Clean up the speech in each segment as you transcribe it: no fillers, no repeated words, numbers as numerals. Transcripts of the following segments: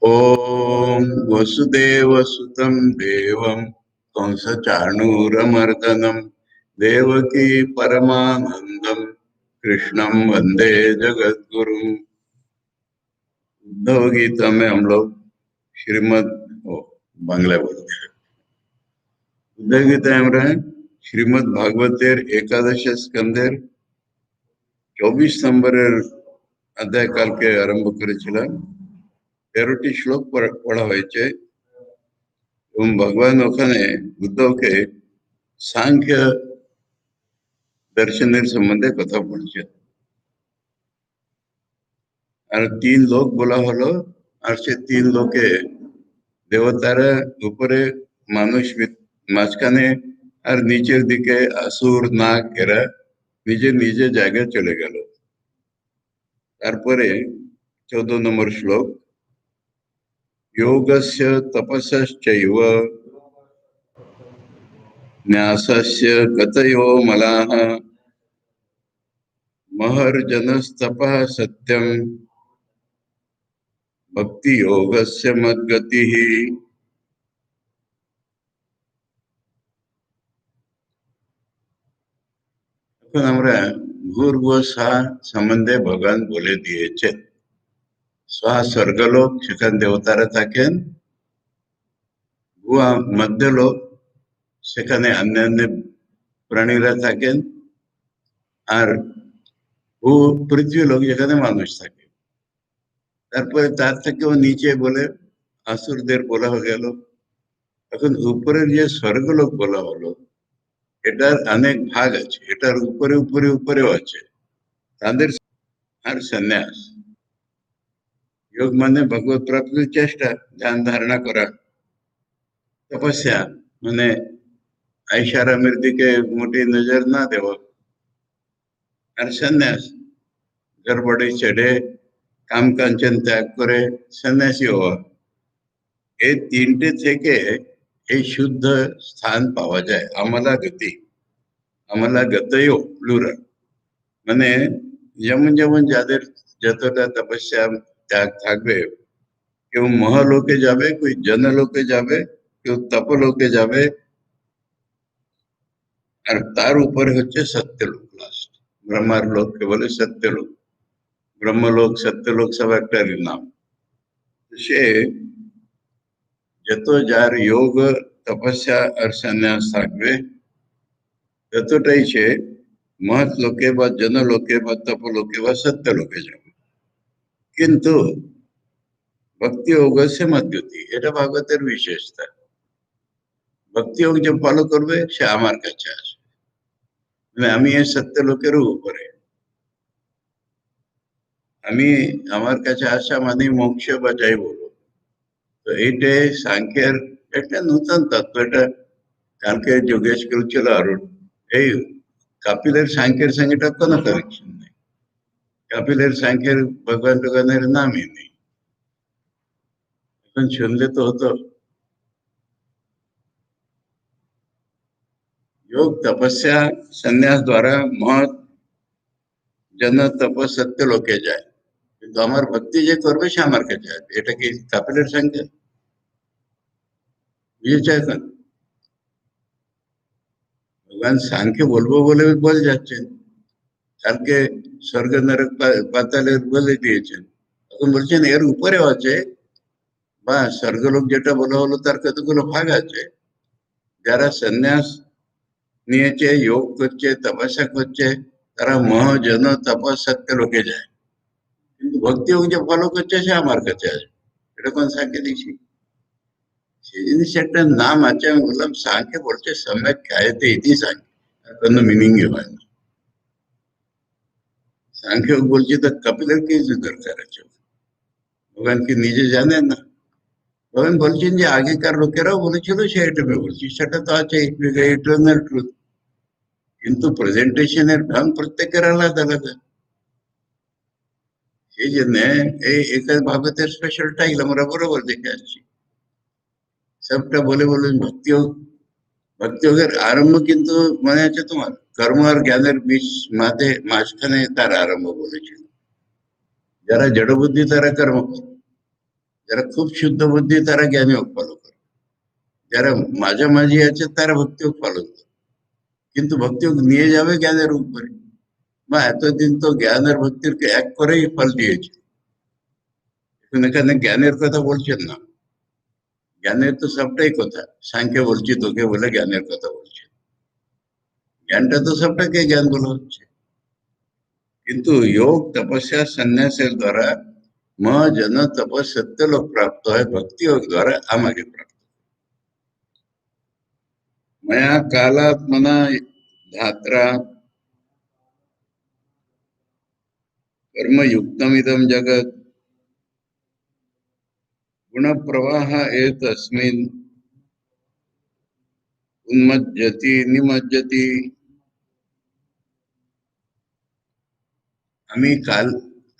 ॐ वसुदेवसुतं देवं कंसचाणूरमर्दनं देवकी परमानन्दं कृष्णं वन्दे जगद्गुरुम्। उद्धव गीता में हम लोग श्रीमद बांग्ला बोलते हैं। उद्धव गीता আমরা শ্রীমদ ভাগবতের একাদশ স্কন্ধের 24 নম্বরের অধ্যায় কালকে আরম্ভ করেছিলাম। 13টি শ্লোক পড়া হয়েছে এবং ভগবান ওখানে উদ্ধবকে সাংখ্য দর্শনের সম্বন্ধে কথা বলছেন। আর 3 লোক বলা হলো, আর সে 3 লোকে দেবতারা উপরে, মানুষ মাঝখানে, আর নিচের দিকে আসুর নাগ এরা নিজের নিজের জায়গায় চলে গেল। তারপরে 14 নম্বর শ্লোক, যোগস্য তপসশ্চৈব ন্যাসস্য গতयो মলাঃ महर्जनस्तपः सत्यं भक्ति योगस्य मद्गतिः। এখন আমরা ভূর্ভ স্বাহা সম্বন্ধে ভগবান বলে দিয়েছেন। স্বাহা স্বর্গলোক, সেখানে দেবতারা থাকেন। ভুয়া মধ্যলোক, সেখানে অন্যান্য প্রাণীরা থাকেন। আর ভূ পৃথ্বীলোক, যেখানে মানুষ থাকে। তারপরে তার থেকেও নিচে বলে আসুরদের বলা হয়ে গেল। এখন উপরের যে স্বর্গলোক বলা হলো, এটার অনেক ভাগ আছে, এটার উপরে উপরে উপরেও আছে। তাদের আর সন্ন্যাস, যোগ মানে ভগবত প্রাপ্তির চেষ্টা, ধ্যান ধারণা করা। তপস্যা মানে ऐशारामेर दिके मोटी नजर ना देवा। আর সন্ন্যাস গড়বড়ে ছেড়ে কাম কাঞ্চন ত্যাগ করে সন্ন্যাসী হওয়া। এই তিনটে থেকে এই শুদ্ধ স্থান পাওয়া যায়। আমলা গতি, আমলা গতয়ো প্লুরাল, মানে যেমন যেমন যাদের যতটা তপস্যা ত্যাগ থাকবে, কেউ মহালোকে যাবে, কেউ জনলোকে যাবে, কেউ তপলোকে যাবে, আর তার উপরে হচ্ছে সত্যলোক লাস্ট। ব্রহ্মার লোককে বলে সত্যলোক। ব্রহ্মলোক, সত্যলোক সব একটারই নাম। সে যত যার যোগ, তপস্যা আর সন্ন্যাস থাকবে, ততটাই সে মহৎ লোকে বা জনলোকে বা তপলোকে বা সত্যলোকে যাবে। কিন্তু ভক্তি যোগ সে মদ্গতি, এটা ভাগবতের বিশেষতা। ভক্তি যোগ যে ফলো করবে সে আমার কাছে আসবে, মানে আমি এই সত্যলোকেরও উপরে। আমি আমার কাছে আসা মানে মোক্ষ বা যাই বলো। তো এইটাই সাংখ্যের একটা নূতন তত্ত্ব। এটা কালকে যোগেশ বলছিল আরুণ, এই কাপিলের সাংখ্যের সঙ্গে এটা কোনো কানেকশন নেই। কাপিলের সাংখ্যের ভগবান টগবানের নামই নেই। এখন শুনলে তো হতো। योग तपस्या संन्यास द्वारा महৎ জন তপ সত্য লোকে যায়, কিন্তু আমার ভক্তি যে করবে সে আমার কাছে আসবে। এটা কি কাপিলের সংখ্যা? বুঝেছে? এখন ভগবান সাংখ্য বলবো বলে বলে যাচ্ছেন, কালকে স্বর্গ নরক পাতালের বলে দিয়েছেন, এখন বলছেন এর উপরেও আছে। বা স্বর্গলোক যেটা বলা হলো তার কতগুলো ভাগ আছে। যারা সন্ন্যাস নিয়েছে, যোগ করছে, তপস্যা করছে, তারা মহাজন তপস্যাত্য লোকে যায়। কিন্তু ভক্তি যোগ যে ফলো করছে সে আমার কাছে আসবে। এটা কোন সাংখ্যে দিচ্ছি? সেই জিনিস একটা নাম আছে। আমি বললাম সাংখ্যে বলছে সম্যক খ্যায়তে ইতি সাংখ্য, আর কোনো মিনিংই হয় না। সাংখ্য বলছে তো কপিলের কি দরকার আছে? ভগবান কি নিজে জানেন না? ভগবান বলছেন যে আগেকার লোকেরাও বলেছিল, সেটা বলছি, সেটা তো আছে, ইটারনাল ট্রুথ। কিন্তু প্রেজেন্টেশনের ঢং প্রত্যেকের আলাদা আলাদা। সেই জন্য এই একা ভাগবতের স্পেশাল টাইল আমরা বরাবর দেখে আসছি। সবটা বলে বলুন ভক্তি হোক। ভক্তি যোগের আরম্ভ কিন্তু মনে আছে তোমার? কর্ম আর জ্ঞানের বীজ মাঝখানে তার আরম্ভ বলেছিল। যারা জড়বুদ্ধি তারা কর্ম করে, যারা খুব শুদ্ধ বুদ্ধি তারা জ্ঞানীও ফলো করে, যারা মাঝামাঝি আছে তারা ভক্তিও ফলো করে, কিন্তু ভক্তিও নিয়ে যাবে জ্ঞানের উপরে। বা এতদিন তো জ্ঞান আর ভক্তির এক করেই ফল দিয়েছে, এখন এখানে জ্ঞানের কথা বলছেন না। জ্ঞানের তো সবটাই কথা, সাংখ্য বলছি তোকে বলে জ্ঞানের কথা বলছে, জ্ঞানটা তো সবটাকে জ্ঞান বলা হচ্ছে। কিন্তু योग तपस्या संन्यासेर द्वारा म जन तप सत्य लोक प्राप्त है, भक्ति योग द्वारा आमागे प्राप्त। मया कालात्मना धात्रा कर्म युक्तमिदं जगत् गुण प्रवाह एतस्मिन् उन्मज्जति निमज्जति। আমি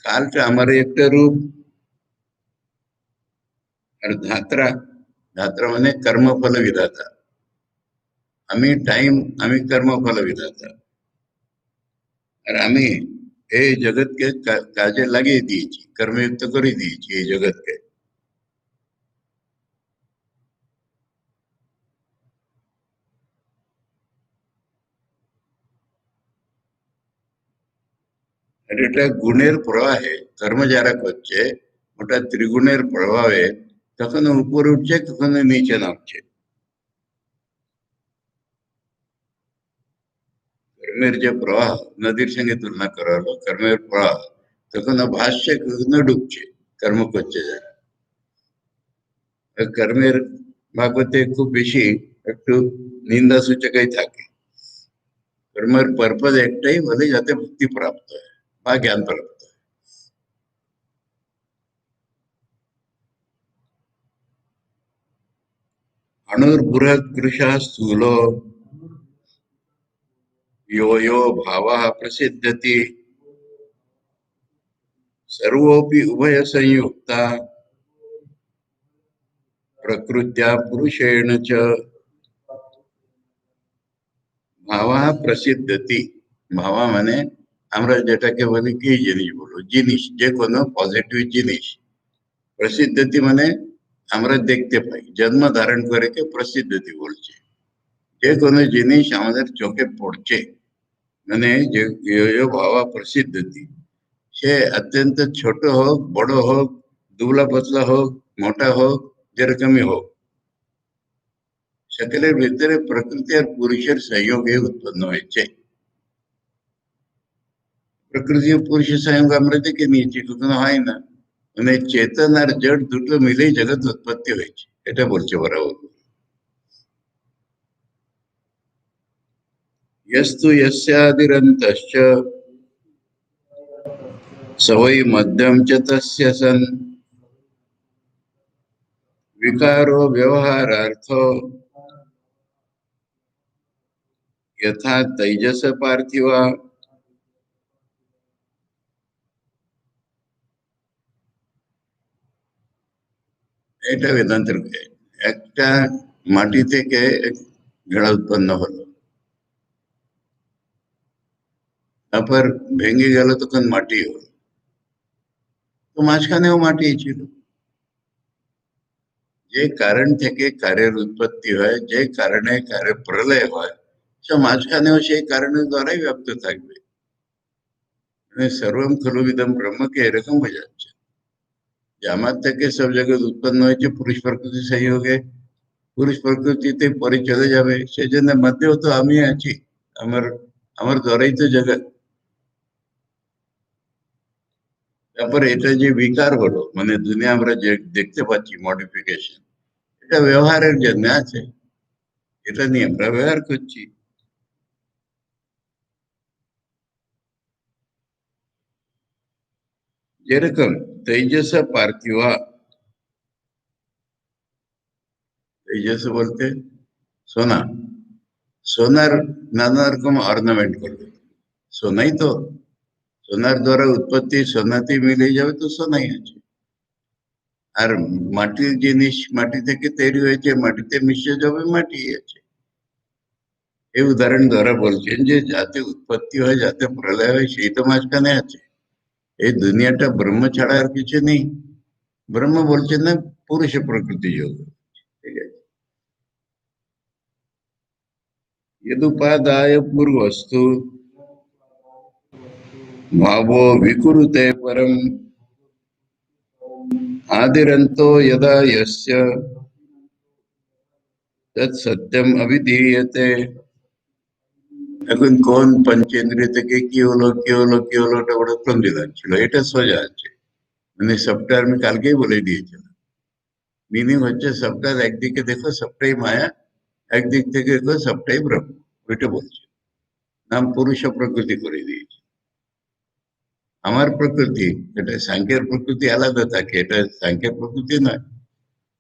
কালটা আমার একটা রূপ, আর ধাত্রা মানে কর্মফল বিধাতা। আমি টাইম, আমি কর্মফল বিধাতা, আর আমি এই জগৎকে কাজে লাগিয়ে দিয়েছি, কর্মযুক্ত করে দিয়েছি এই জগৎকে। আর এটা গুণের প্রবাহে কর্ম যারা করছে, ওটা ত্রিগুণের প্রভাবে কখনো উপরে উঠছে কখনো নিচে নামছে। কর্মের যে প্রবাহ, নদীর সঙ্গে তুলনা করা হলো, কর্মের প্রবাহ কখনো ভাসছে কখনো ডুবছে, কর্ম করছে যারা। কর্মের ভাগবতে খুব বেশি একটু নিন্দা সূচকই থাকে। কর্মের পারপাস একটাই, বলে যাতে মুক্তি প্রাপ্ত হয় বা জ্ঞান প্রাপ্ত হয়। अणुर्बृहत् कृशः स्थूलो यो यो भावः प्रसिद्धति सर्वोऽपि उभय संयुक्ता प्रकृत्या पुरुषेण च भावः प्रसिद्धति। भावा মানে আমরা যেটাকে বলি কি জিনিস বলো, জিনিস, যে কোনো পজিটিভ জিনিস। প্রসিদ্ধতি মানে আমরা দেখতে পাই, জন্ম ধারণ করে কে প্রসিদ্ধতি বলছে। যে কোনো জিনিস আমাদের চোখে পড়ছে, মানে যে ভাবা প্রসিদ্ধতি, সে অত্যন্ত ছোট হোক বড় হোক, দুবলা পাতলা হোক মোটা হোক, যেরকমই হোক, সকলের ভিতরে প্রকৃতি আর পুরুষের সহযোগে উৎপন্ন হয়েছে। প্রকৃতি ও পুরুষের সহযোগ আমরা দেখে নিয়েছি, কখনো হয় না, মানে চেতন আর জড় দুটো মিলেই জগৎ উৎপত্তি হয়েছে, এটা বলছে বরাবর। यस्तु यस्यादिरन्तश्च स वै मध्यम च तस्य सन् विकारो व्यवहारार्थो यथा तैजस पार्थिवा। এটা বেদান্তের একটা মাটি থেকে এক ঘোড়া উৎপন্ন হলো, তারপর ভেঙে গেল, তখন মাটি হলো, তো মাঝখানেও মাটি ছিল। যে কারণ থেকে কারের উৎপত্তি হয়, যে কারণে কারের প্রলয় হয়, সে মাঝখানেও সেই কারণের দ্বারাই ব্যক্ত থাকবে। মানে সর্বম খলুবিদম ব্রহ্মকে এরকম বোঝাচ্ছে যে আমার থেকে সব জগৎ উৎপন্ন হয়েছে পুরুষ প্রকৃতি সহযোগে, পুরুষ প্রকৃতিতে পরে চলে যাবে, সেই জন্য মধ্যেও তো আমি আছি, আমার আমার দ্বারাই তো জগৎ। তারপরে এটা যে বিকার হলো, মানে দুনিয়া আমরা যে দেখতে পাচ্ছি মডিফিকেশন, এটা ব্যবহারের জন্য আছে, এটা নিয়ে আমরা ব্যবহার করছি। যেরকম তেজস পার্থিবা, তেজস বলতে সোনা, সোনার নানা রকম অর্নামেন্ট করবে, সোনাই তো, সোনার দ্বারা উৎপত্তি, সোনাতেই মিলে যাবে তো সোনাই আছে। আর মাটির জিনিস মাটি থেকে তৈরি হয়েছে, মাটিতে মিশে যাবে, মাটি আছে। এই উদাহরণ দ্বারা বলছেন যে যাতে উৎপত্তি হয়, যাতে প্রলয় হয়, সেই তো মাঝখানে আছে। এই দুনিয়াটা ব্রহ্ম ছাড়া আর কিছু নেই, ব্রহ্ম বলছেন না পুরুষ প্রকৃতি যোগ, ঠিক আছে। यदुपादाय पूर्वस्तु भावो विकुरुते परम आदिरंतो यदा यस्य तत् सत्यम अभिधीयते। এখন কোন পঞ্চেন্দ্রিয় থেকে কি হলো ওটা প্রতিদান ছিল, এটা সোজা আছে, মানে সবটা আমি কালকেই বলে দিয়েছিলাম। মিনিং হচ্ছে সবটার একদিকে দেখো সবটাই মায়া, একদিক থেকে দেখো সবটাই ব্রহ্ম, ওইটা বলছে। নাম পুরুষ প্রকৃতি করে দিয়েছে। আমার প্রকৃতি, এটা সাংখ্যের প্রকৃতি আলাদা থাকে, এটা সাংখ্যের প্রকৃতি নয়।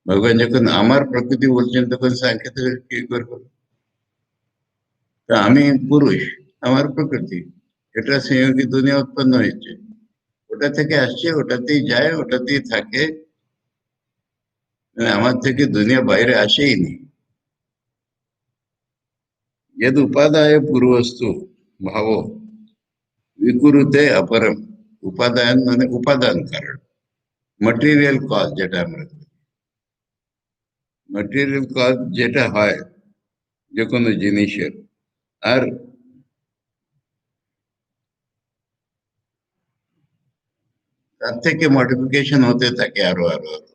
ভগবান যখন আমার প্রকৃতি বলছেন তখন সাংখ্য থেকে কি করবো? তা আমি পুরুষ, আমার প্রকৃতি, এটা সংয়োগী দুনিয়া উৎপন্ন হয়েছে, ওটা থেকে আসছে, ওটাতেই যায়, ওটাতেই থাকে, মানে আমার থেকে দুনিয়া বাইরে আসেই নি। यद उपादाय पूर्वस्तु भावो विकुरुते अपरम। উপাদান মানে উপাদান কারণ, মটেরিয়াল কজ যেটা আমরা, মটেরিয়াল কজ যেটা হয় যে কোনো জিনিসের, আর তার থেকে মডিফিকেশন হতে থাকে আরো আরো আরো।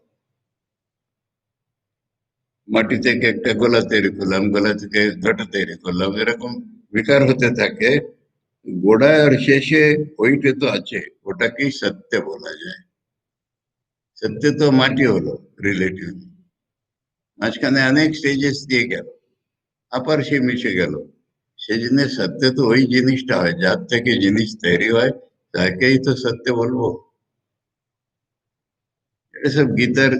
মাটি থেকে একটা গোলা তৈরি করলাম, গোলা থেকে ঘটা তৈরি করলাম, এরকম বিকার হতে থাকে। গোড়ায় আর শেষে ওইটা তো আছে, ওটাকেই সত্য বলা যায়। সত্য তো মাটি হলো রিলেটিভ, মাঝখানে অনেক স্টেজেস দিয়ে গেল, আবার সে মিশে গেল। সেই জন্য সত্য তো ওই জিনিসটা হয় যার থেকে জিনিস তৈরি হয়, তাকেই তো সত্য বলবো। এটা সব গীতার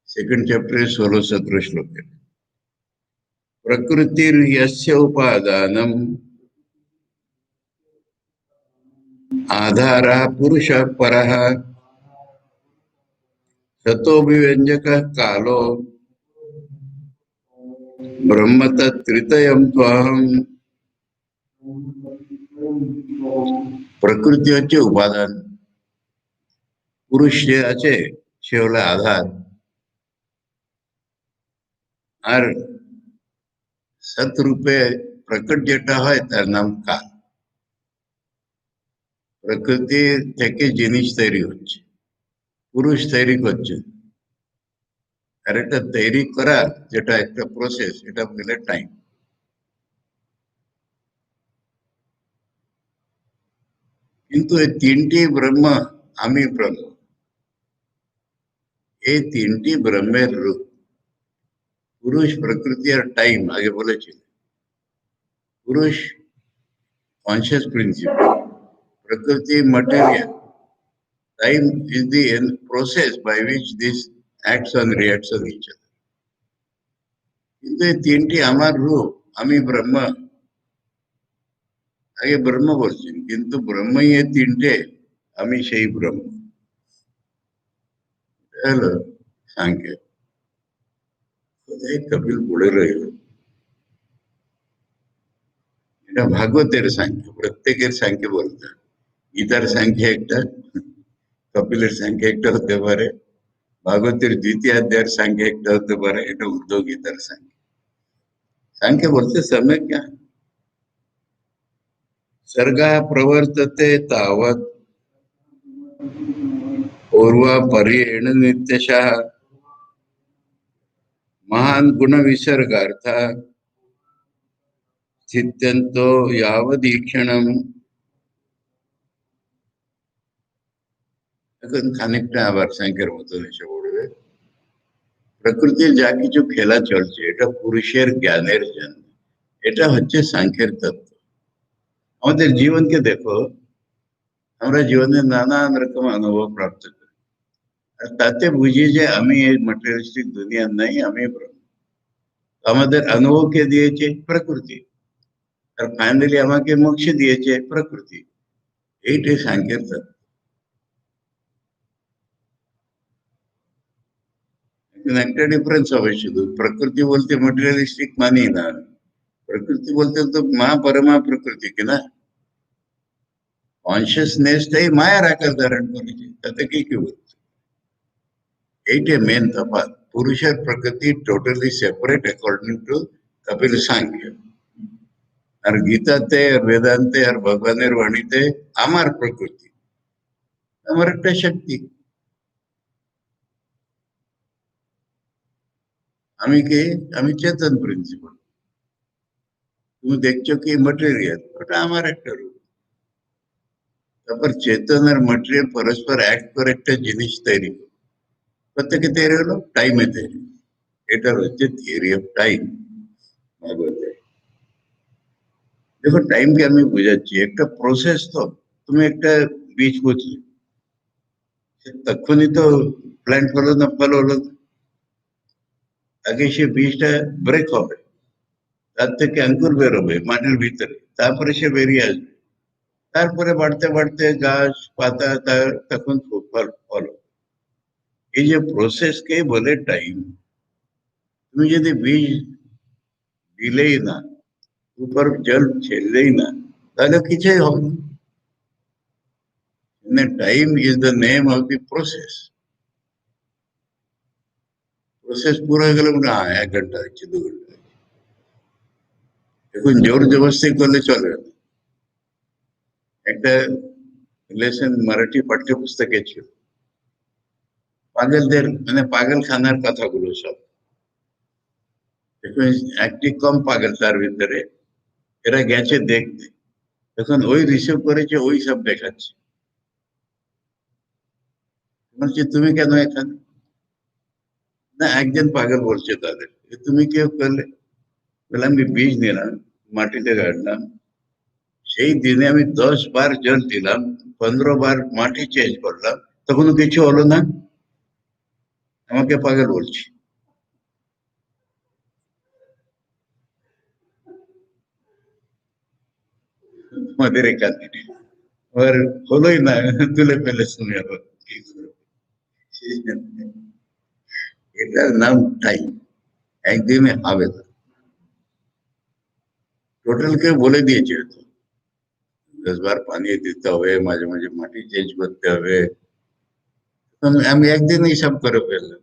সেকেন্ড চ্যাপ্টারে 16-17 শ্লোকে। প্রকৃতির ইয়স্য উপাদানম आधारः पुरुषः परः ततोऽभिव्यञ्जकः कालो ब्रह्म तत्त्रितयं त्वहम्। প্রকৃতি হচ্ছে উপাদান, পুরুষ যে আছে সে হলো আধার, আর সৎরূপে প্রকট যেটা হয় তার নাম কাল। প্রকৃতি থেকে জিনিস তৈরি হচ্ছে, পুরুষ তৈরি করছে, আর এটা তৈরি করা যেটা একটা প্রসেস, এটা বলে টাইম। কিন্তু এই তিনটি ব্রহ্ম, আমি ব্রহ্ম, এই তিনটি ব্রহ্মের রূপ। পুরুষ প্রকৃতি আর টাইম আগে বলেছিল। পুরুষ কনসিয়াস প্রিন্সিপাল, প্রকৃতি material, time is the process by which this acts and reacts on each other. কিন্তু এই তিনটি আমার রূপ, আমি ব্রহ্ম, আগে ব্রহ্ম বলছেন, কিন্তু ব্রহ্মই এই তিনটে, আমি সেই ব্রহ্ম। হলো সাংখ্য। কোথায় কপিল পড়ে রইল, এটা ভাগবতের সাংখ্য, প্রত্যেকের সাংখ্য বলতে হয়। গীতার সাংখ্য একটা, কপিলের সাংখ্য একটা হতে পারে, ভাগবতের দ্বিতীয় अध्याय সাংখ্য একটা হতে পারে, এটা উদ্ধব গীতার সাংখ্য। সাংখ্য বলতে समय क्या, सर्गः प्रवर्तते तावत् पूर्वापर्येण नित्यशः महान् गुण विसर्गार्थ स्थित्यन्तो यावदीक्षणम्। এখন খানিকটা আবার সাংখ্যের মতন এসে পড়বে। প্রকৃতির যা কিছু খেলা চলছে এটা পুরুষের জ্ঞানের জন্য, এটা হচ্ছে সাংখ্যের তত্ত্ব। আমাদের জীবনকে দেখো, আমরা জীবনে নানান রকম অনুভব প্রাপ্ত করি, আর তাতে বুঝি যে আমি এই ম্যাটেরিয়ালিস্টিক দুনিয়ার নাই, আমি ব্রহ্ম। আমাদের অনুভবকে দিয়েছে প্রকৃতি, আর ফাইনালি আমাকে মোক্ষ দিয়েছে প্রকৃতি। এইটাই সাংখ্যের তত্ত্ব। কিন্তু একটা ডিফারেন্স হবে, শুধু প্রকৃতি বলতে ম্যাটেরিয়ালিস্টিক মানি না, প্রকৃতি বলতে তো মা পরমা প্রকৃতি কিনা, কনসিয়াসনেসটাই মায়ার আকার ধারণ করেছে, তাতে কি কি বলছে। এইটা মেন তফাৎ। পুরুষের প্রকৃতি totally separate according to Kapil Sankhya. আর গীতাতে আর বেদান্তে আর ভগবানের বাণীতে আমার প্রকৃতি, আমার একটা শক্তি। আমি কি? আমি চেতন প্রিন্সিপাল। তুমি দেখছো কি মটেরিয়াল, ওটা আমার একটা রূপ। তারপর চেতন আর মটেরিয়াল পরস্পর অ্যাক্ট করে একটা জিনিস তৈরি করে। প্রত্যেকে তৈরি হলো টাইমে তৈরি। এটা হচ্ছে থিওরি অফ টাইম। দেখো টাইমকে আমি বুঝাচ্ছি, একটা প্রসেস। তো তুমি একটা বীজ বুঝলে, তখনই তো প্ল্যান্ট হলো না, ফল হলো না। আগে সে বীজটা ব্রেক হবে, তার থেকে অঙ্কুর বেরোবে মাটির ভিতরে, তারপরে সে বেরিয়ে আসবে, তারপরে বাড়তে বাড়তে গাছ পাতা, তার তখন ফল ফল। এই যে প্রসেসকে বলে টাইম। তুমি যদি বীজ দিলেই না, উপর জল ছেড়লেই না, তাহলে কিছুই হবে না। Time is the name of the process. Process পুরো হয়ে গেলে মনে হয় 1 ঘন্টা হচ্ছে, 2 ঘন্টা। এখন জোর জবরদস্তি করলে চলবে না। একটা লেসন মারাঠি পাঠ্যপুস্তকে ছিল, পাগলদের মানে পাগলখানার কথাগুলো সব। এখন একটি কম পাগল তার ভিতরে, এরা গেছে দেখতে, তখন ওই রিসিভ করেছে, ওই সব দেখাচ্ছে। বলছে তুমি কেন এখানে? না, একজন পাগল বলছে তাদের, তুমি কেউ করলে? বলে আমি বীজ নিলাম, মাটিতে গাড়লাম, সেই দিনে আমি 10 বার জল দিলাম, 15 বার মাটি চেঞ্জ করলাম, তখনও কিছু হলো না, আমাকে পাগল বলছি। তোমাদের এখানে আর হলোই না, তুলে ফেলে তুমি আবার কি করবে? এটার নাম টাইম, একদিনে হবে না। টোটাল কে বলে দিয়েছে তো, 10 বার পানি দিতে হবে, মাঝে মাঝে মাটি চেঞ্জ করতে হবে। আমি একদিন সব করে ফেললাম,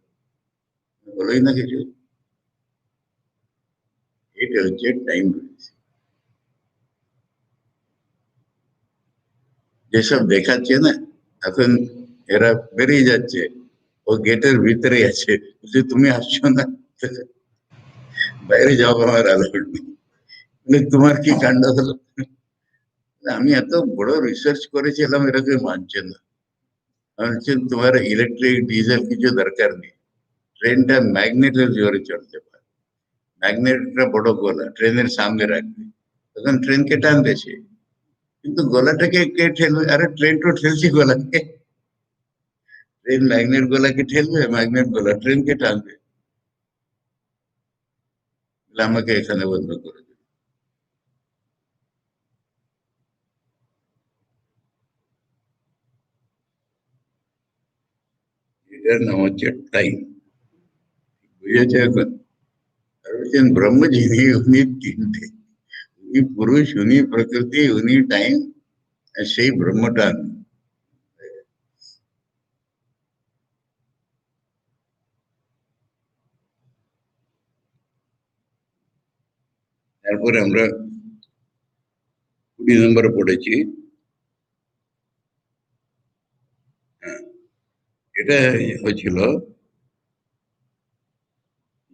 হলোই না কিছু। এটা হচ্ছে টাইম। যেসব দেখাচ্ছে না এখন, এরা বেরিয়ে যাচ্ছে, ও গেটের ভিতরে আছে, বলছে তুমি আসছো না, বাইরে যাও, আমার অ্যালাউড নেই। বলে, তোমার কি কাণ্ড হলো? আমি এত বড় রিসার্চ করেছিলাম, এরা কেউ মানছে না। আমি বলছি, তোমার ইলেকট্রিক ডিজেল কিছু দরকার নেই, ট্রেনটা ম্যাগনেটের জোরে চলতে পারে। ম্যাগনেটটা বড় গোলা ট্রেনের সামনে রাখবে, তখন ট্রেনকে টানবে সে। কিন্তু গোলাটাকে কে ঠেলবে? আরে ট্রেন তো ঠেলছে গোলাকে। ট্রেন ম্যাগনেট গোলাকে ঠেলবে, ম্যাগনেট গোলা ট্রেনকে টানবে। বলে, আমাকে এখানে বন্ধ করে দেবে। এটার নাম হচ্ছে টাইম। বুঝেছে এখন? আর বলছেন ব্রহ্মজীবী, উনি তিনটে, উনি পুরুষ, উনি প্রকৃতি, উনি টাইম, আর সেই ব্রহ্মটা আমি। তারপরে আমরা 20 নম্বরে পড়েছি। হ্যাঁ, এটা হয়েছিল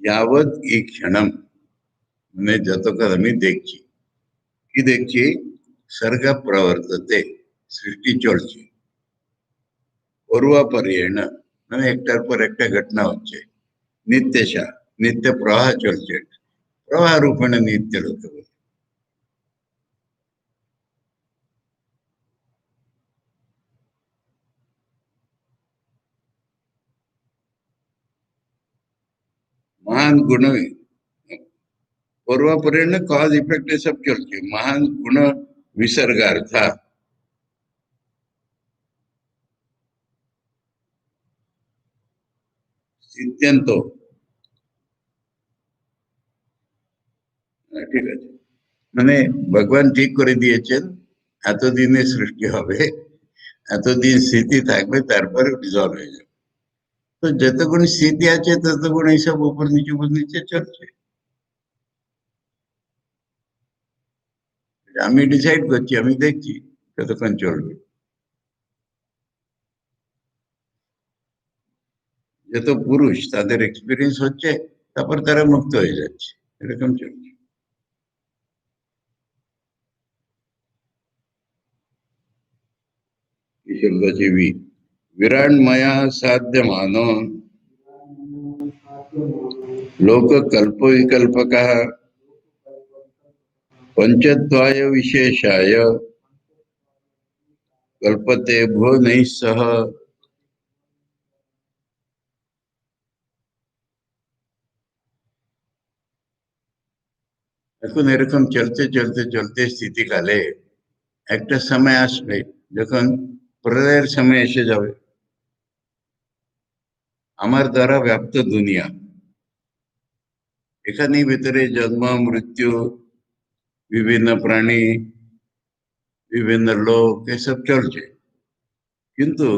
যাবৎ এই ক্ষণম, মানে যতক্ষণ আমি দেখছি। কি দেখছি? স্বর্গ প্রবর্ততে, সৃষ্টি চলছে, পূর্বাপর্যেণ, মানে একটার পর একটা ঘটনা হচ্ছে, নিত্যশা, নিত্য প্রবাহ চলছে। প্রবাহ রূপেণ নিত্য লোকে বলে। महान गुण, पूर्वापर्यंत कॉज इफेक्ट ये सब चलते, महान गुण विसर्गार्थ, সিদ্ধান্ত। ঠিক আছে, মানে ভগবান ঠিক করে দিয়েছেন, এতদিনে সৃষ্টি হবে, এতদিন স্থিতি থাকবে, তারপরে ডিজলভ হয়ে যাবে। তো যতক্ষণ স্মৃতি আছে ততক্ষণ এইসব উপর নিচে চলছে। আমি ডিসাইড করছি, আমি দেখছি কতক্ষণ চলবে। যত পুরুষ তাদের এক্সপিরিয়েন্স হচ্ছে, তারপর তারা মুক্ত হয়ে যাচ্ছে, এরকম চলছে। किशोरजीवी विराटमया साध्यमानो लोककल्पविकल्पकः पंचत्वाय विशेषाय कल्पते भो नहीं सह। এখন এরকম চলতে চলতে চলতে স্থিতিকালে একটা সময় আসবে যখন প্রলয়ের সময় এসে যাবে। আমার দ্বারা ব্যাপ্ত দুনিয়া, এখানেই ভিতরে জন্ম মৃত্যু, বিভিন্ন প্রাণী, বিভিন্ন লোক, এসব চলছে। কিন্তু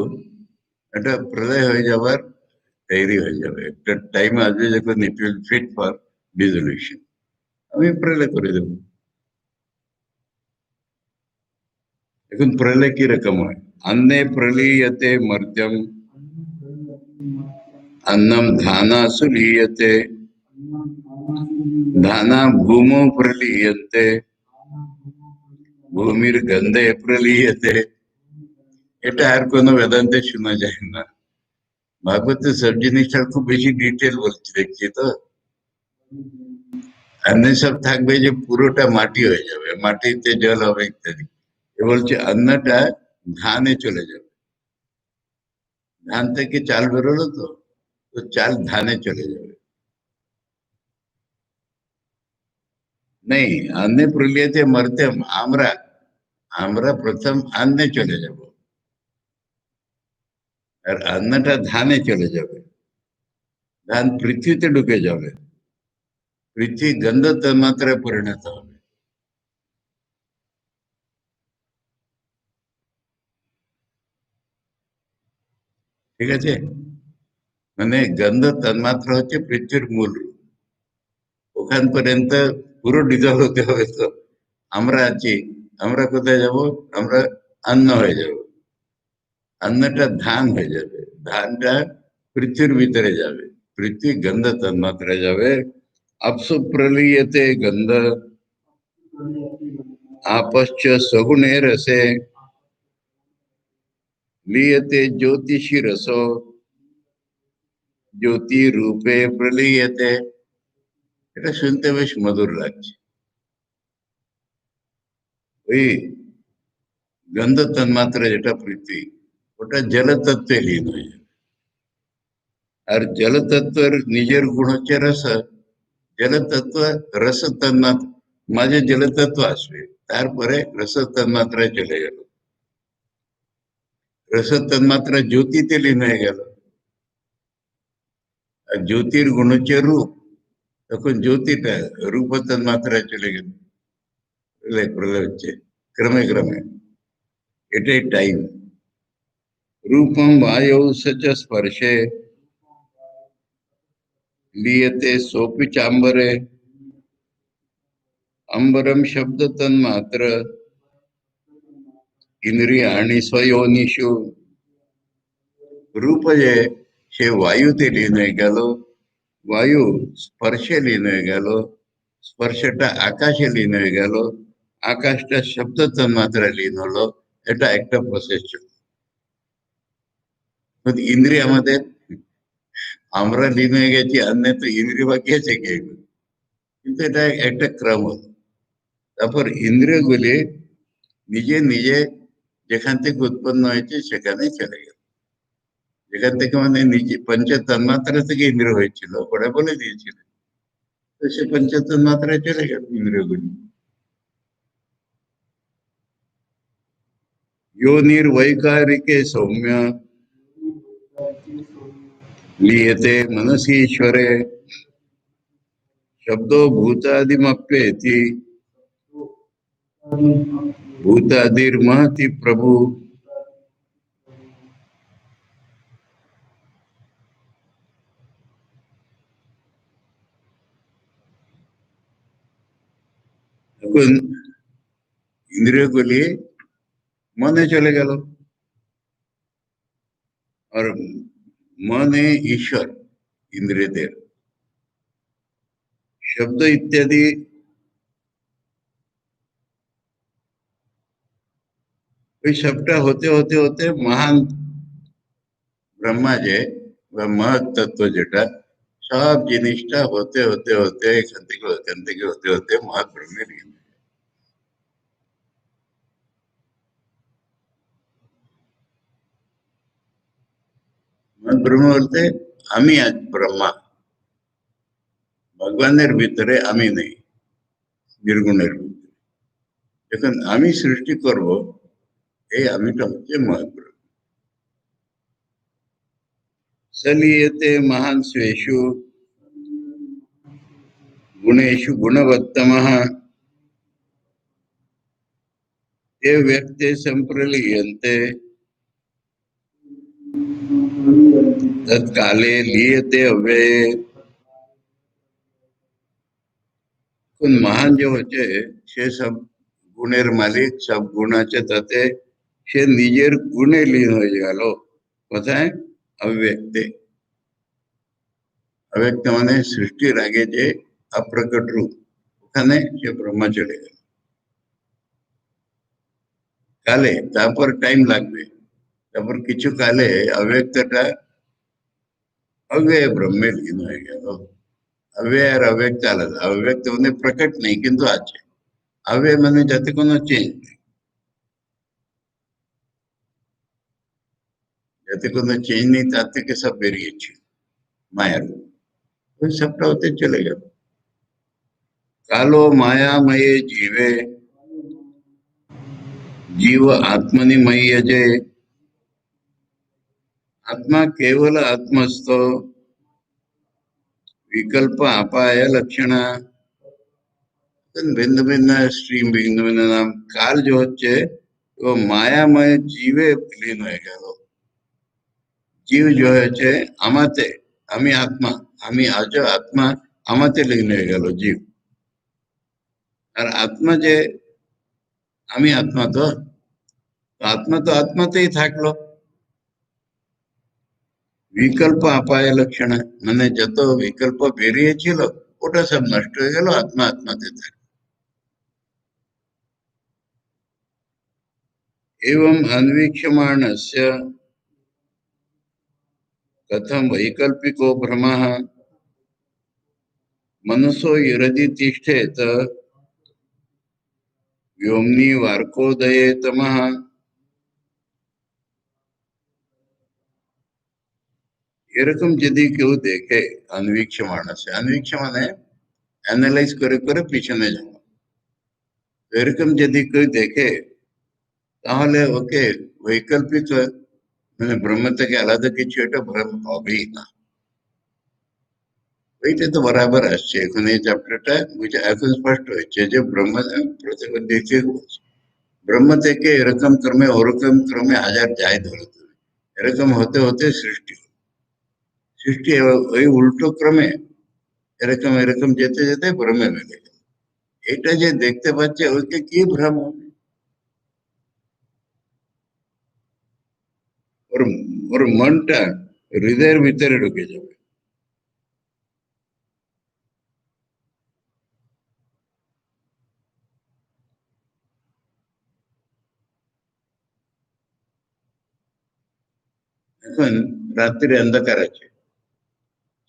এটা প্রলয় হয়ে যাবার তৈরি হয়ে যাবে, একটা টাইম আসবে যখন it will fit for dissolution. আমি প্রলয় করে দেবো। এখন প্রলয় কি রকম হয়? अन्ने प्रलीयते मर्त्यम अन्नम धानासु लीयते धाना भूमौ प्रलीयते ভূমির গন্ধে প্রলীয়তে। এটা আর কোনো বেদান্তে শোনা যায় না। ভাগবতে সব জিনিসটা খুব বেশি ডিটেল বলছি দেখছি তো। अन्ने সব থাকবে যে পুরোটা মাটি হয়ে যাবে, মাটিতে জল হবে ইত্যাদি। এ বলছে अन्नটা ধানে চলে যাবে। ধান থেকে চাল বেরোলো তো, তো চাল ধানে চলে যাবে। নেই, अन्ने प्रलीयते मर्त्यम, আমরা আমরা প্রথম अन्ने চলে যাব, আর अन्नটা ধানে চলে যাবে। ধান পৃথিবীতে ঢুকে যাবে, পৃথিবী গন্ধ তন্মাত্রায় পরিণত হবে। ঠিক আছে? মানে গন্ধ তন্মাত্রা হচ্ছে পৃথিবীর মূল রূপ। ওখান পর্যন্ত পুরো ডিজলভ হতে হবে। তো আমরা আছি, আমরা কোথায় যাব? আমরা অন্ন হয়ে যাব, अन्नটা ধান হয়ে যাবে, ধানটা পৃথিবীর ভিতরে যাবে, পৃথিবী গন্ধ তন্মাত্রায় যাবে। अपसु प्रलीयते गंध आपश्च सगुणे रसे लीयते ज्योतिषी रसो ज्योति रूपे प्रलीयते। এটা শুনতে বেশ মধুর লাগছে। ওই গন্ধ তন্মাত্রা যেটা পৃথিবী, ওটা জল তত্ত্বে লীন হয়ে যাবে। আর জল তত্ত্বের নিজের গুণ হচ্ছে রস। জল তত্ত্ব রস তন্মাত্রা, মাঝে জল তত্ত্ব আসবে, তারপরে রস তন্মাত্রায় চলে গেল, রস তন্মাত্রা জ্যোতিতে লীন হয়ে গেল। আর জ্যোতির গুণ হচ্ছে রূপ, তখন জ্যোতিটা রূপ তন্মাত্রায় চলে গেল। প্রলয় প্রলয় হচ্ছে ক্রমে ক্রমে, এটাই টাইম। रूपम वायौ सच स्पर्शे लीयते सोपि चांबरे अंबरम शब्द तन्मात्र इंद्रियाणि स्वयोनिषु। रूप जे সে বায়ুতে লীন হয়ে গেল, বায়ু স্পর্শে লীন হয়ে গেল, স্পর্শটা আকাশে লীন হয়ে গেল, আকাশটা শব্দ তন্মাত্রা লীন হলো। এটা একটা প্রসেস চলছে। ইন্দ্রিয় আমাদের, আমরা লীন হয়ে গেছি, অন্য তো ইন্দ্রিয় বাকি আছে কে? কিন্তু এটা একটা ক্রম হলো। তারপর ইন্দ্রিয়গুলি নিজে নিজে যেখান থেকে উৎপন্ন হয়েছে সেখানে চলে গেল। যেখান থেকে মানে নিজে পঞ্চ তন্মাত্রা থেকে ইন্দ্রিয় হয়েছিল, ওরা বলে দিয়েছিল, তো সে পঞ্চ তন্মাত্রায় চলে গেল ইন্দ্রিয়গুলি। योनिर्वैकारिके सौम्य लीयते मनसीश्वरे शब्दो भूतादिमप्येति भूतादिर्महति प्रभु। তখন ইন্দ্রিয়গুলি মনে চলে গেল, আর মনে ঈশ্বর, ইন্দ্রিয়দের শব্দ ইত্যাদি ওই সবটা হতে হতে হতে মহান ব্রহ্মা যে বা মহৎ তত্ত্ব যেটা, সব জিনিসটা হতে হতে হতে এখান থেকে হতে হতে মহৎ ব্রহ্মে লীন। মহৎ ব্রহ্ম বলতে আমি আজ ব্রহ্মা, ভগবানের ভিতরে আমি নেই, নির্গুণের ভিতরে। যখন আমি সৃষ্টি করব, এই আমিটা হচ্ছে মহৎ ব্রহ্ম। সলিয়তে মহান স্বেষু गुणेषु गुणवत्तमः ये व्यक्ते संप्रलीयन्ते तत्काले लीयते अव्यये। কোন মহান যে হচ্ছে সে সব গুণের মালিক, সব গুণ আছে তাতে, সে নিজের গুণে লীন হয়ে গেল। কোথায়? অব্যক্তে। অব্যক্ত মানে সৃষ্টির আগে যে অপ্রকট রূপ, ওখানে সে ব্রহ্মা চলে গেল। কালে, তারপর টাইম লাগবে, তারপর কিছু কালে অব্যক্তটা अव्यय ब्रह्म में लीन हो गया। अव्यय और अव्यक्त आलादा। अव्यक्त মানে প্রকট নেই কিন্তু আছে, अव्यय মানে যাতে কোনো চেঞ্জ নেই, যাতে কোনো চেঞ্জ নেই, তার থেকে সব বেরিয়েছে মায়ার, ওই সবটা হতে চলে গেল। কালো মায়াमये जीवे जीव आत्मनि मय्यजे। आत्मा केवल आत्मस्थो विकल्प अपाय लक्षण। भिन्न भिन्न स्ट्रीम, भिन्न भिन्न नाम, काल जो হচ্ছে वो मायामय जीवे लीन হয়ে গেল। জীব जो হচ্ছে আমাতে, আমি আত্মা, আমি আজ আত্মা, আমাতে লীন হয়ে গেল জীব। আর আত্মা যে আমি আত্মা, তো আত্মা তো আত্মাতেই থাকলো। বিকল্প আপায় লক্ষণ মানে যত বিকল্প বেরিয়েছিল ওটা সব নষ্ট হয়ে গেল, আত্মা আত্মাতে থাকলো। एवं अन्वीक्षमाणस्य कथम वैकल्पिको भ्रमः मनसो यदि तिष्ठेत व्योम्नि वार्कोदये तमः। এরকম যদি কেউ দেখে, অন্বীক্ষ মানস, অন্বীক্ষ মানে অ্যানালাইজ করে করে পিছনে যাওয়া, এরকম যদি কেউ দেখে তাহলে ওকে বৈকল্পিক মানে ব্রহ্ম থেকে আলাদা কিছু এটা ভ্রম হবেই না। ওইটা তো বরাবর আসছে, এখন এই চ্যাপ্টারটা এখন স্পষ্ট হচ্ছে যে ব্রহ্ম প্রথমে দেখে ব্রহ্ম থেকে এরকম ক্রমে ওরকম ক্রমে হাজার যায় ধরে, এরকম হতে হতে সৃষ্টি, সৃষ্টি ওই উল্টো ক্রমে এরকম এরকম যেতে যেতে ভ্রমে মিলে গেল। এটা যে দেখতে পাচ্ছে ওইকে কি ভ্রম হবে? ওর ওর মনটা হৃদয়ের ভিতরে ঢুকে যাবে। এখন রাত্রির অন্ধকার আছে,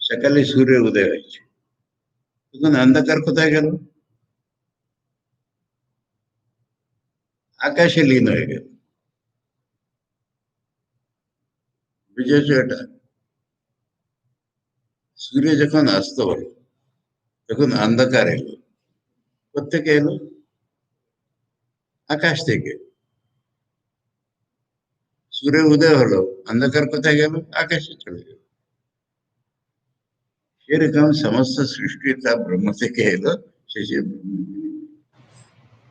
সকালে সূর্যের উদয় হয়েছে, তখন অন্ধকার কোথায় গেল? আকাশে লীন হয়ে গেল। বুঝেছো এটা? সূর্য যখন অস্ত হলো তখন অন্ধকার এলো, কোথেকে এলো? আকাশ থেকে। সূর্য উদয় হলো, অন্ধকার কোথায় গেল? আকাশে চলে গেল। সেরকম সমস্ত সৃষ্টিটা ব্রহ্ম থেকে এলো, শেষে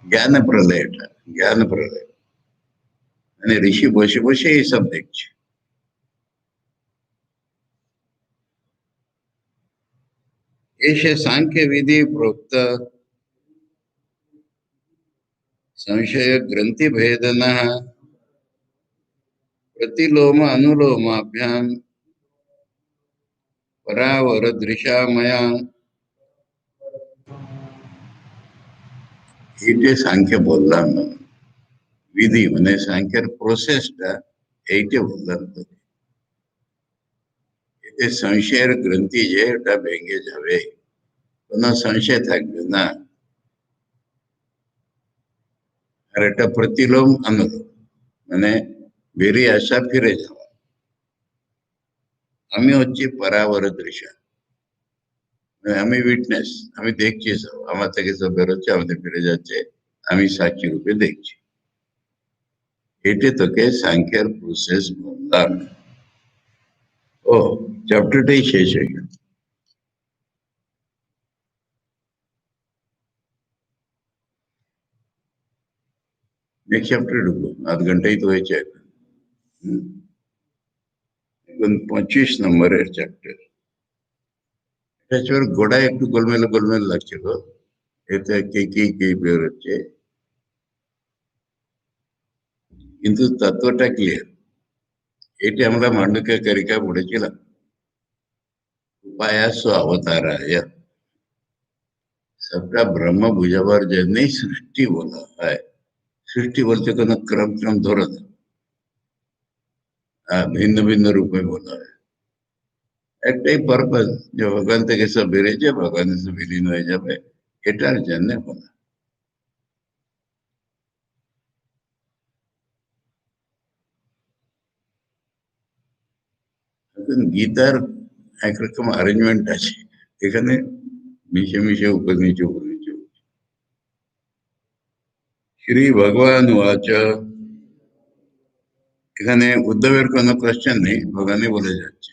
জ্ঞান প্রলয়। এটা জ্ঞান প্রলয় মানে ঋষি বসে বসে এইসব দেখছে। এসে सांख्य विधि प्रोक्त संशय ग्रंथि भेदना प्रतिलोम अनुलोमाभ्याम परावर दृशामया এইটে সাংখ্য বললাম না বিধি মানে সাংখ্যের প্রসেসটা এইটে বললাম তো এতে সংশয়ের গ্রন্থি যে ওটা ভেঙে যাবে কোনো সংশয় থাকবে না আর এটা প্রতিলোম অনুলোম মানে বেরিয়ে আসা ফিরে যাওয়া আমি হচ্ছি পরাবর দৃশ্য আমি উইটনেস আমি দেখছি সব আমার থেকে সব বেরোচ্ছে আমাদের ফিরে যাচ্ছে আমি সাক্ষী রূপে দেখছি এটি তোকে সাংখ্যের প্রসেস বললাম ও চ্যাপ্টারটাই শেষ হয়ে গেল নেক্সট চ্যাপ্টারে ঢুকবো আধ ঘন্টাই তো হয়েছে এখন এখন 25 নম্বরের চ্যাপ্টার এটা হচ্ছে ওর গোড়ায় একটু গোলমেল গোলমেল লাগছিল এতে কি বেরোচ্ছে কিন্তু তত্ত্বটা ক্লিয়ার এটি আমরা মান্ডুক্য কারিকা পড়েছিলাম উপায়াসু अवताराय सबका ब्रह्म बुझाবার জন্যই সৃষ্টি বলা হয় সৃষ্টি বলতে কোনো क्रम ধরে না ভিন্ন ভিন্ন রূপে বলা হয় একটাই পারপাস যে ভগবান থেকে সব বেরিয়েছে ভগবানের সব বিলীন হয়ে যাবে এটার জন্য বলা এখন গীতার একরকম অ্যারেঞ্জমেন্ট আছে এখানে মিশে মিশে উপর নিচে শ্রী ভগবান ওয়াচ এখানে উদ্ধবের কোনো কোশ্চেন নেই ভগবানই বলে যাচ্ছে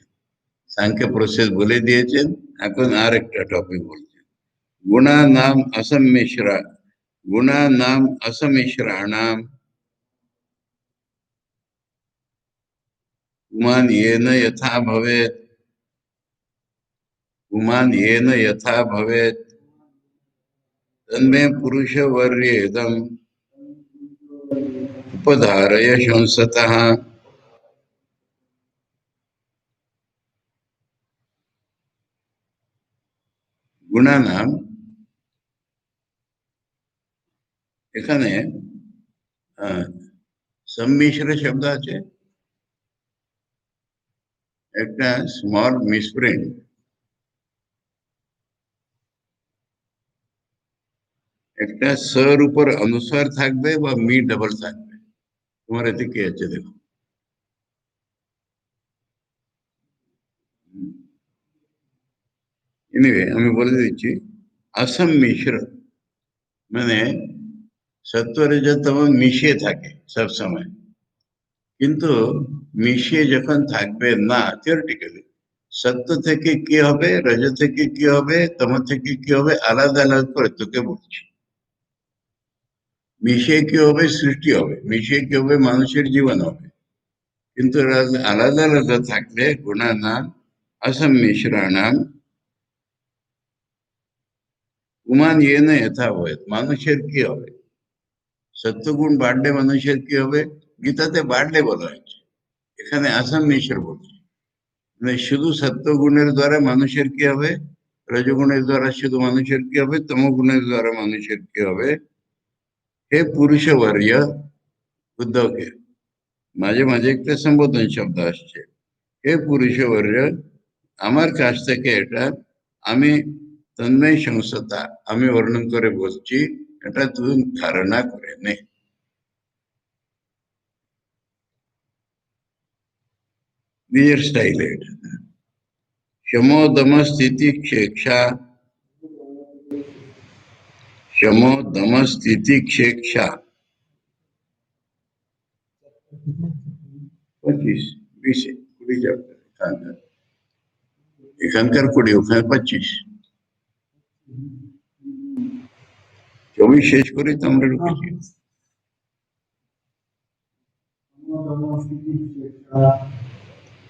সাংখ্য প্রসেস বলে দিয়েছেন এখন আর একটা টপিক বলছেন গুণা নাম असम्मिश्रा गुणा नाम असमिश्राणाम पुमान येन यथा भवेत् पुमान येन यथा भवेत् तन्मे पुरुषवर्येदम् उपधारय शंसतः गुणानाम এখানে সম্মিশ্র শব্দ আছে একটা স্মল মিসপ্রিন্ট একটা সর উপর অনুস্বার থাকবে বা মি ডবল থাকবে তোমার এতে কি আছে দেখো এনিওয়ে আমি বলে দিচ্ছি असम्मिश्र মানে সত্য রজতম মিশিয়ে থাকে সব সময় কিন্তু মিশিয়ে যখন থাকবে না থিওরিটিক্যালি সত্য থেকে কি হবে রজ থেকে কি হবে তম থেকে কি হবে আলাদা আলাদা করে তোকে বলছি মিশিয়ে কি হবে সৃষ্টি হবে মিশিয়ে কি হবে মানুষের জীবন হবে কিন্তু আলাদা আলাদা থাকলে গুণানাম असम्मिश्राणाम উমান ইয়েনা যথাবৎ মানুষের কি হবে সত্যগুণ বাড়লে মানুষের কি হবে গীতাতে বাড়লে বলা হয়েছে এখানে असम्मिश्र বলছে মানে শুধু সত্যগুণের দ্বারা মানুষের কি হবে রজগুণের দ্বারা শুধু মানুষের কি হবে তমগুণের দ্বারা মানুষের কি হবে হে পুরুষবর্য উদ্ধবকে মাঝে মাঝে একটা সম্বোধন শব্দ আসছে হে পুরুষবর্য আমার কাছ থেকে এটা আমি তন্ময় সংস্থা আমি বর্ণন করে বলছি এটা তুই ধারণা করে নে নিজের স্টাইলে এটা शमोदम स्थिति क्षेक्षा शमोदम स्थिति क्षेक्षा 25 20 20 চ্যাপ্টার এখানকার 20 ওখানে 25 24 শেষ করে তো আমরা ঢুকেছি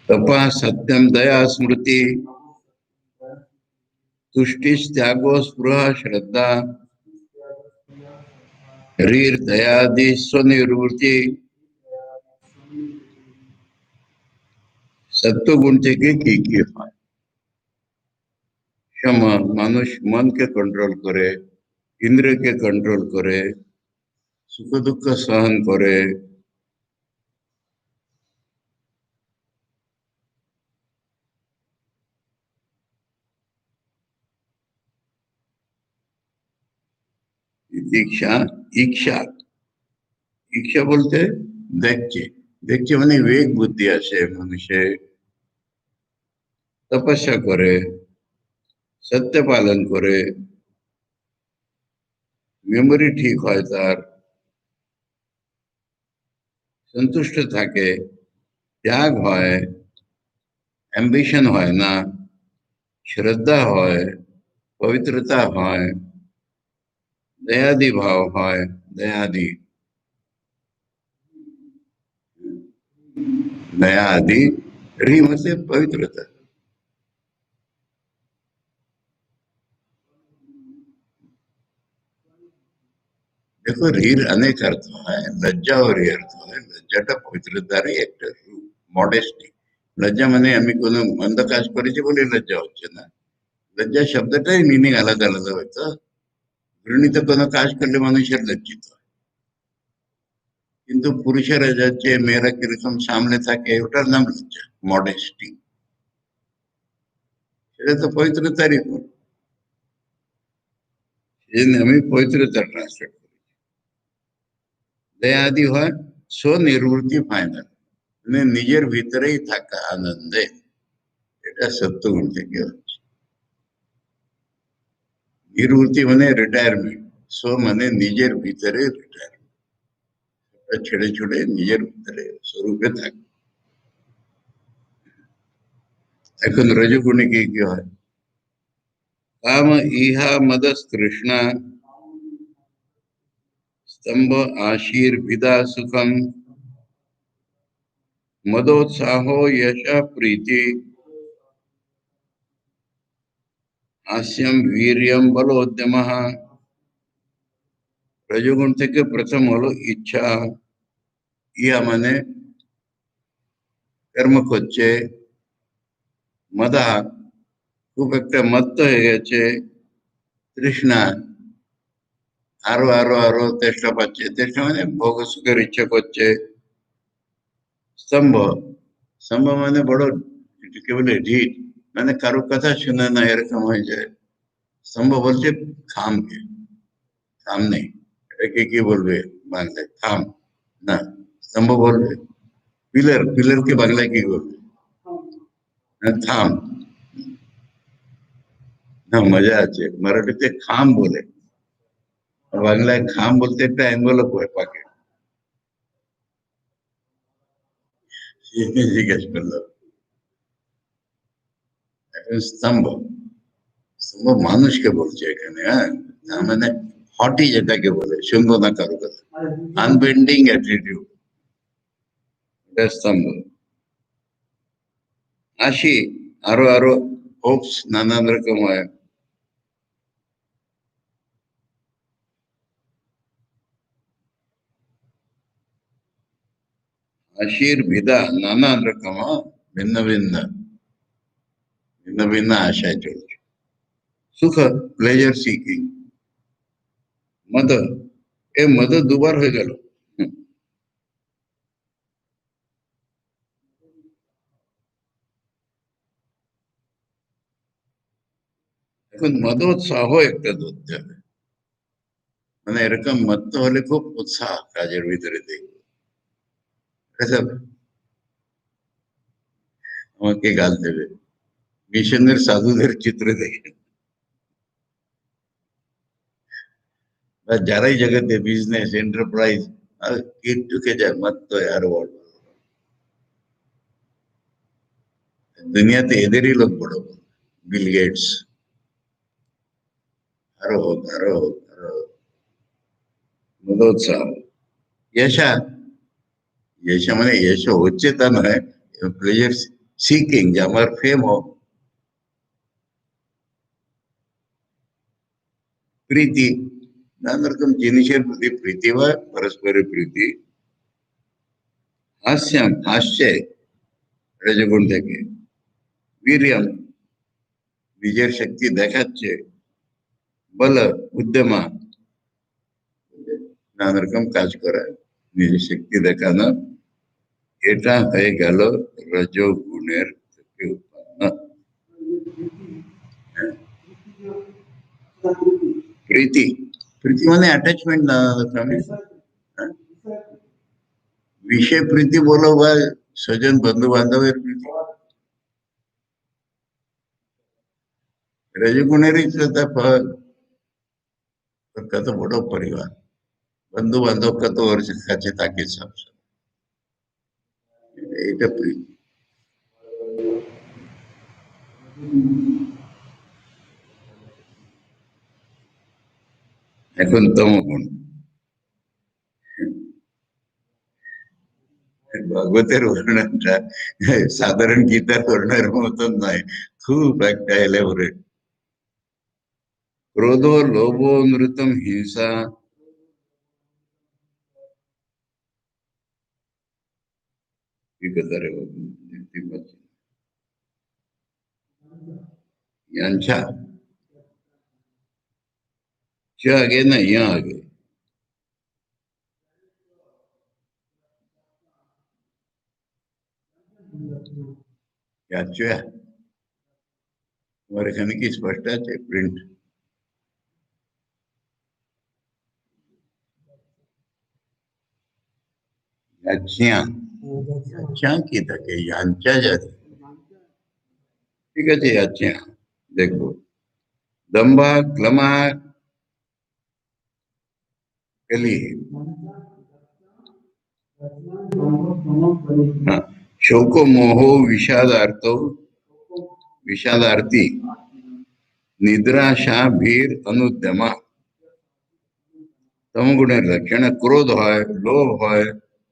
तपा सत्यम दया स्मृति तुष्टि त्यागो स्पृह श्रद्धा रीर दयादि स्वनिर्वृत्ति सत्व गुण থেকে কি কি হয়? মানুষ মনকে কন্ট্রোল করে, ইন্দ্রিয়কে কন্ট্রোল করে, সুখ দুঃখ সহন করে, দীক্ষা ইচ্ছা ইচ্ছা বলতে দেখছে, দেখছে মানে বিবেক বুদ্ধি আসে মানুষে, তপস্যা করে, সত্য পালন করে, মেমোরি ঠিক হয় তার, সন্তুষ্ট থাকে, ত্যাগ হয়, অ্যাম্বিশন হয় না, শ্রদ্ধা হয়, পবিত্রতা হয়, দয়াদি ভাব হয়, দয়াদি दयादि रीम से पवित्रता। देखो रीर अनेक अर्थ है, लज्जा और ये अर्थ है। लज्जाटा পবিত্রতার একটা রূপ, মডেস্টি। লজ্জা মানে আমি কোনো মন্দ কাজ করেছি বলে লজ্জা হচ্ছে না, লজ্জা শব্দটাই মিনিং আলাদা আলাদা হয়তো। ঘৃণিত কোনো কাজ করলে মানুষের লজ্জিত হয়, কিন্তু পুরুষেরা যাচ্ছে মেয়েরা কিরকম সামনে থাকে ওটার নাম লজ্জা, মডেস্টি। সেটা তো পবিত্রতারই গুণ, সেই জন্য আমি পবিত্রতা ট্রান্সলেট করি। দয়াদি হয় স্বনির্বৃত্তি ফাইনাল, মানে নিজের ভিতরেই থাকা আনন্দে, এটা সত্যগুণ থেকে হচ্ছে। নির্বৃত্তি মানে রিটায়ারমেন্ট, স্ব মানে নিজের ভিতরে রিটায়ারমেন্ট, ছেড়ে ছুড়ে নিজের ভিতরে স্বরূপে থাকে। এখন রজগুণে কি কি হয়? কাম ইহা মদস তৃষ্ণা, স্তম্ভ আশীর বিদা সুখম, মদোৎসাহ यश प्रीति, हास्यम वीर्यम बलोद्यम। रजोगुण থেকে প্রথম হলো ইচ্ছা, ইয়া মানে কর্ম করছে, মদা খুব একটা মত্ত হয়ে গেছে, তৃষ্ণা আরো আরো আরো তেষ্টা পাচ্ছে, তেষ্টা মানে ভোগ সুখের ইচ্ছা করছে, স্তম্ভ, স্তম্ভ মানে বড় কি বলে ঢিঠ, মানে কারো কথা শুনে না এরকম হয়ে যায়। স্তম্ভ বলছে খামকে, থাম নেই, এটাকে কি বলবে বাংলায়? থাম না, স্তম্ভ বলবে। পিলার, পিলার কে বাংলায় কি বলবে? থাম না, মজা আছে, মারাঠিতে খাম বলে, বাংলায় খাম বলতে একটা এনভেলপ হয় পাকে। জিজ্ঞেস করলাম। এখন স্তম্ভ, স্তম্ভ মানুষকে বলছে এখানে, হ্যাঁ, তার মানে হটি যেটাকে বলে, শুনবো না কারো কথা, আনবেন্ডিং অ্যাটিটিউড, এটা স্তম্ভ। আসি আরো আরো হোপস নানান রকম হয়। আশির বিধা নানান রকম, ভিন্ন ভিন্ন, ভিন্ন ভিন্ন আশায় চলছে। সুখ, প্লেজার সিকিং, মদ, এ মদ দুবার হয়ে গেল। এখন মদোৎসাহ একটা ধরতে হবে, মানে এরকম মত্ত হলে খুব উৎসাহ কাজের ভিতরে দেখবে। এসব আমাকে গাল দেবে, মিশনের সাধুদের চিত্র দেখে বা যারাই জগতে বিজনেস এন্টারপ্রাইজ ঢুকে যায় মত্ত আর বড়, দুনিয়াতে এদেরই লোক বড় বড়, বিল গেটস, আরো হোক আরো হোক আরো হোক, মদোৎসাহ। यशा, यशा মানে यश হচ্ছে তা নয়, প্লেজার সিকিং, যে আমার ফেম হোক। প্রীতি, নানা রকম জিনিসের প্রতি প্রীতি হয়, পরস্পরের প্রীতি। হাস্যম, হাসছে রজগুণ থেকে। বীর্যম, নিজের শক্তি দেখাচ্ছে। বল, উদ্যমা, নানা রকম কাজ করা, নিজের শক্তি দেখানো, এটা হয়ে গেল রজগুণের থেকে উৎপন্ন। প্রীতি, প্রীতি মানে অ্যাটাচমেন্ট নানা রকমের। হ্যাঁ? বিষয় প্রীতি বলো বা স্বজন বন্ধু বান্ধবের প্রীতি, রজগুণেরই তো ফল। ওর কত বড় পরিবার, বন্ধু বান্ধব কত ওর কাছে থাকে সব, এটা প্রীতি। এখন তমগুণ, ভাগবতের বর্ণনটা সাধারণ গীতার বর্ণের মতন নয়, খুব একটা এলাবোরেট। ক্রোধ, লোভ, নৃতম, হিংসা। কি কথা রে বাবू, দেখতে পাচ্ছি না। यांच्या च आगे ना यहाँ आगे, याच्या তোমার এখানে কি স্পষ্ট আছে প্রিন্ট? याच्या, याच्या কি থাকে, यांच्या যাতে, ঠিক আছে याच्या। দেখবো, दंभ, क्लमा, कली, हाँ, शोक, मोह, विषादार्थ, विषादार्थी, निद्राशा, भीर, अनुद्यमा। তমগুণের লক্ষণ ক্রোধ হয়, লোভ হয়,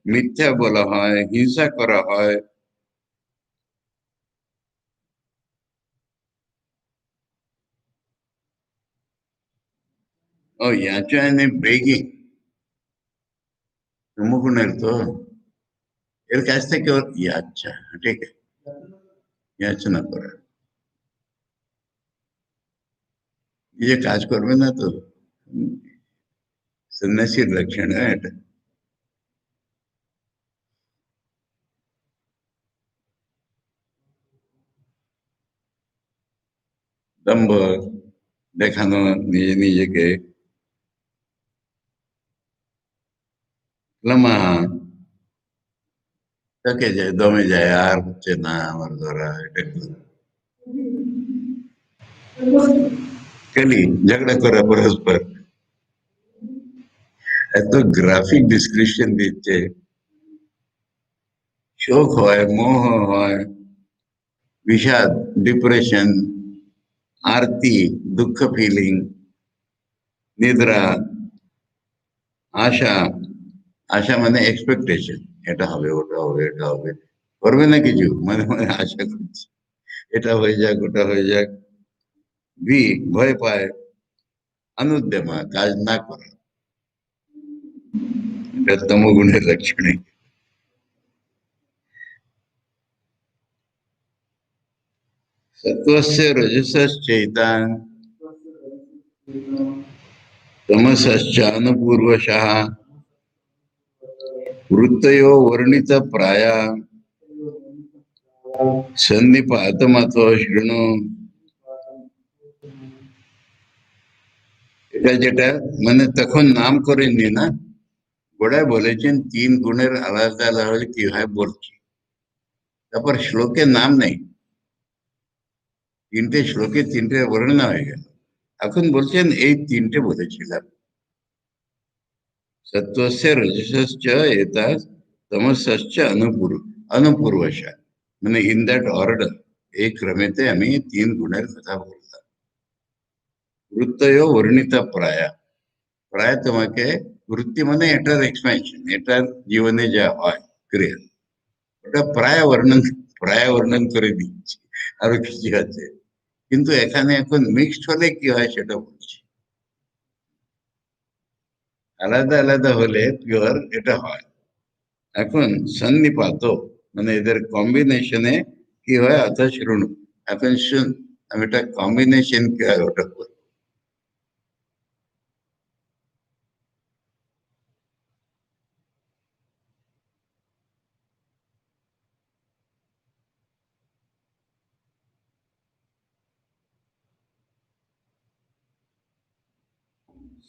মিথ্যা বলা হয়, হিংসা করা হয়। ও ইয়াচা এনে বেগিং, তমগুণের তো এর কাছ থেকে ওর আচ্ছা, ঠিক আছে, ইয়াচনা করা, ये কাজ করবে না তো, সন্ন্যাসীর লক্ষণ এটা। দম্ভ, দেখানো নিজে নিজেকে। ক্লমা, থকে যায়, দমে যায়, আর হচ্ছে না আমার দ্বারা, এটা কলি, ঝগড়া করা পরস্পর। এত গ্রাফিক ডিসক্রিপশন দিচ্ছে। শোক হয়, মোহ হয়, বিষাদ, ডিপ্রেশন, আরতি, দুঃখ ফিলিং, নিদ্রা, আশা, আশা মানে এক্সপেকটেশন, এটা হবে, ওটা হবে, এটা হবে, করবে না কিছু, মানে মানে আশা করছে এটা হয়ে যাক, ওটা হয়ে যাক। ভি, ভয় পায়। অনুদ্যমা, কাজ না করা, এটা তমগুণের লক্ষণ। सत्वस्य रजसश्चैतान् तमसश्चानुपूर्वशः वृत्तयो वर्णितप्राया সন্নিপাতমাত্র শৃণু। এটা যেটা মানে তখন নাম করেননি না, গোড়ায় বলেছেন তিন গুণের আলাদা আলাদা কিভাবে বলছি, তারপর শ্লোকের নাম নেই, তিনটে শ্লোকে তিনটে বর্ণনা হয়ে গেল, এখন বলছেন এই তিনটে বলেছিলাম। সত্ত্বস্য রজসশ্চ এতৎ তমসশ্চ অনুপূর্বশা, মানে ইন দ্যাট অর্ডার, এই ক্রমেতে আমি তিন গুণের কথা বললাম। বৃত্তয় বর্ণিত প্রায়, প্রায় তোমাকে, বৃত্তি মানে এটার এক্সপেনশন, এটার জীবনে যা হয় ক্রিয়া, ওটা প্রায় বর্ণন করে দিচ্ছি, আরো কিছু আছে, কিন্তু এখানে এখন মিক্সড হলে কি হয় সেটা বলছি। আলাদা আলাদা হলে পিওর এটা হয়। এখন সন্নিপাত মানে এদের কম্বিনেশনে কি হয়, অর্থ শুরু। এখন শুন, আমি এটা কম্বিনেশন কি হয় ওটা বলি।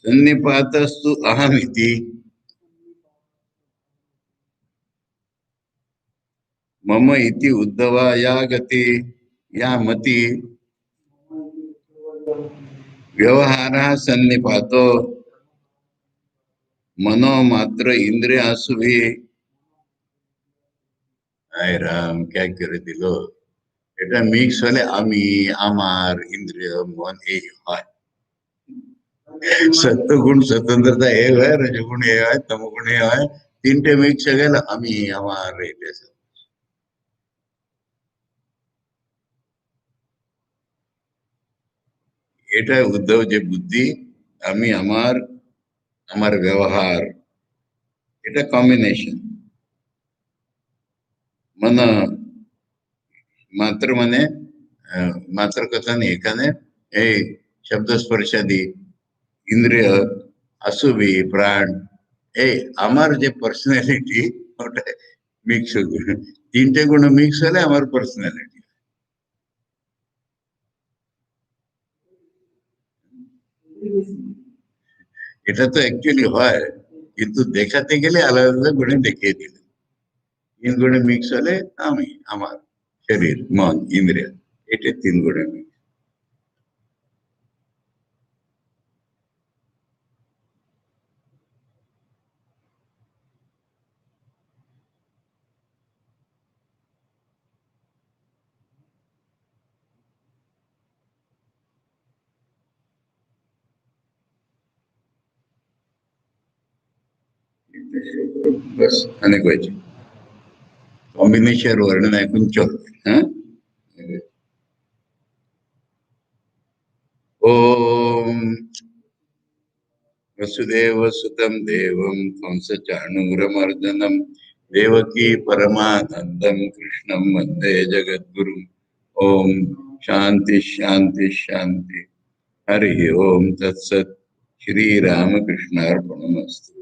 সন্নিপাতস্তু অহমিতি मम इति उद्धवा या गति या मति व्यवहारः सन्निपातो मनो मात्र इंद्रियासु भी। हाय राम, क्या করে দিল! এটা মিক্স হলে আমি, আমার, ইন্দ্রিয়, মন এই হয়। সত্যগুণ স্বতন্ত্রতা এ হয়, রজগুণ এ হয়, তমগুণ এ হয়, তিনটে মিক্স হয়ে গেল আমি, আমার, এটা। এটা উদ্ধব যে বুদ্ধি, আমি, আমার, আমার ব্যবহার, এটা কম্বিনেশন। মানে মাত্র মানে মাত্র কথা নেই এখানে। এই শব্দ স্পর্শাদি ইন্দ্রিয়, আসুবি প্রাণ, এই আমার যে পার্সোনালিটি, ওটা মিক্স হবে। তিনটে গুণ মিক্স হলে আমার পার্সোনালিটি। এটা তো অ্যাকচুয়ালি হয়, কিন্তু দেখাতে গেলে আলাদা আলাদা গুণে দেখিয়ে দিলে। তিন গুণে মিক্স হলে আমি, আমার, শরীর, মন, ইন্দ্রিয়, এটা তিন গুণে মিক্স। बस अनेक व्हायचे कॉम्बिनेशन वर्णन ऐकून चलते हा. ओम वसुदेव सुतं देवं कंसचाणूरमर्दनं देवकी परमानंदं कृष्णं वंदे जगद्गुरुम्। ओम शांति शांति शांति। हरि ओम तत्सत। श्री रामकृष्णार्पणमस्तु।